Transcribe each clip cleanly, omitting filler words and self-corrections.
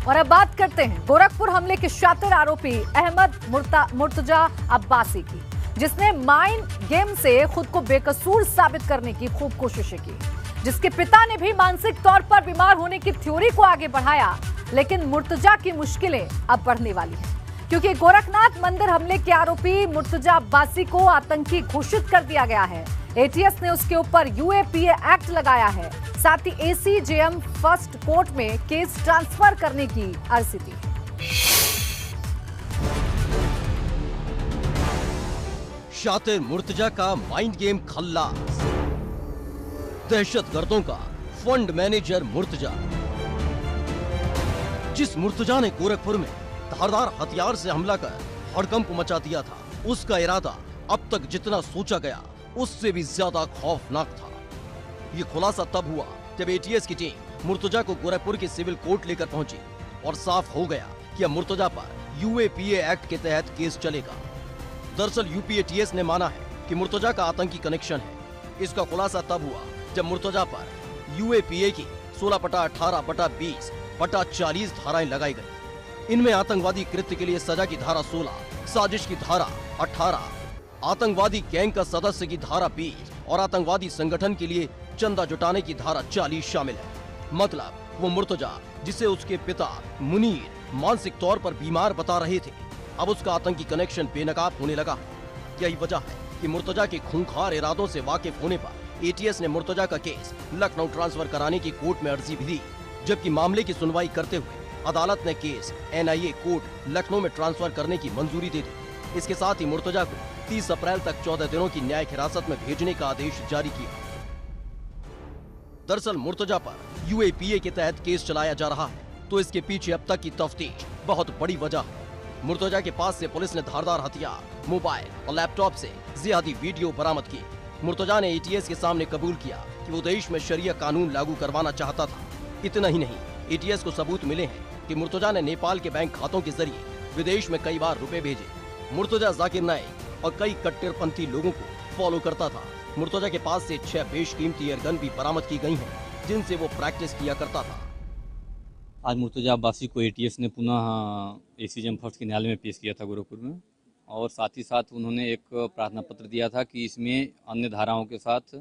और अब बात करते हैं गोरखपुर हमले के शातिर आरोपी अहमद मुर्तजा अब्बासी की, जिसने माइंड गेम से खुद को बेकसूर साबित करने की खूब कोशिशें की, जिसके पिता ने भी मानसिक तौर पर बीमार होने की थ्योरी को आगे बढ़ाया। लेकिन मुर्तजा की मुश्किलें अब बढ़ने वाली हैं, क्योंकि गोरखनाथ मंदिर हमले के आरोपी मुर्तजा अब्बासी को आतंकी घोषित कर दिया गया है। एटीएस ने उसके ऊपर यूएपीए एक्ट लगाया है, साथ ही एसीजेएम फर्स्ट कोर्ट में केस ट्रांसफर करने की अर्जी दी। शातिर मुर्तजा का माइंड गेम खल्लास, दहशतगर्दों का फंड मैनेजर मुर्तजा। जिस मुर्तजा ने गोरखपुर में धारदार हथियार से हमला कर हड़कंप मचा दिया था, उसका इरादा अब तक जितना सोचा गया उससे भी ज्यादा खौफनाक था। ये खुलासा तब हुआ जब एटीएस की टीम मुर्तजा को गोरखपुर की सिविल कोर्ट लेकर पहुंची और साफ हो गया कि अब मुर्तजा पर यूएपीए एक्ट के तहत केस चलेगा। दरअसल यूपीएटीएस ने माना है कि मुर्तजा का आतंकी कनेक्शन है। इसका खुलासा तब हुआ जब मुर्तजा पर यूएपीए की 16/18/20/40 धाराएं लगाई गई। इनमें आतंकवादी कृत्य के लिए सजा की धारा 16, साजिश की धारा 18, आतंकवादी गैंग का सदस्य की धारा 20 और आतंकवादी संगठन के लिए चंदा जुटाने की धारा 40 शामिल है। मतलब वो मुर्तजा, जिसे उसके पिता मुनीर मानसिक तौर पर बीमार बता रहे थे, अब उसका आतंकी कनेक्शन बेनकाब होने लगा। यही वजह है कि मुर्तजा के खूंखार इरादों से वाकिफ होने पर एटीएस ने मुर्तजा का केस लखनऊ ट्रांसफर कराने की कोर्ट में अर्जी भी दी, जबकि मामले की सुनवाई करते हुए अदालत ने केस एनआईए कोर्ट लखनऊ में ट्रांसफर करने की मंजूरी दे दी। इसके साथ ही मुर्तजा को 30 अप्रैल तक 14 दिनों की न्यायिक हिरासत में भेजने का आदेश जारी किया। दरअसल मुर्तजा पर यूएपीए के तहत केस चलाया जा रहा है, तो इसके पीछे अब तक की तफ्तीश बहुत बड़ी वजह है। मुर्तजा के पास से पुलिस ने धारदार हथियार, मोबाइल और लैपटॉप से जिहादी वीडियो बरामद की। मुर्तजा ने एटीएस के सामने कबूल किया कि वो देश में शरिया कानून लागू करवाना चाहता था। इतना ही नहीं, एटीएस को सबूत मिले हैं कि मुर्तजा ने नेपाल के बैंक खातों के जरिए विदेश में कई बार रुपए भेजे। मुर्तजा जाकिर नाइक और कई कट्टरपंथी लोगों को फॉलो करता था। मुर्तजा के पास से 6 बेशकीमती एयरगन भी बरामद की गई हैं, जिनसे वो प्रैक्टिस किया करता था। आज मुर्तजा अब्बासी को एटीएस ने पुनः एसीजेएम फर्स्ट के न्यायालय में पेश किया था गोरखपुर में, और साथ ही साथ उन्होंने एक प्रार्थना पत्र दिया था कि इसमें अन्य धाराओं के साथ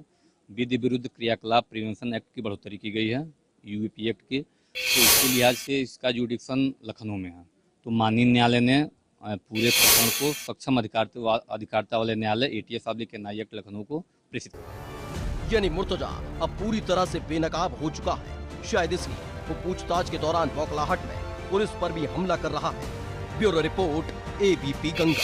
विधि विरुद्ध क्रियाकलाप प्रिवेंशन एक्ट की बढ़ोतरी की गई है, यूपी एक्ट की। तो इसके लिहाज से इसका जुडिक्शन लखनऊ में है। तो माननीय न्यायालय ने पूरे प्रकरण को सक्षम अधिकारिता वाले न्यायालय एटीएस के एनआईए एक्ट लखनऊ को प्रेषित किया। यानी मुर्तजा अब पूरी तरह से बेनकाब हो चुका है। शायद इसलिए वो पूछताछ के दौरान बौखलाहट में पुलिस पर भी हमला कर रहा है। Bureau report, ABP Ganga.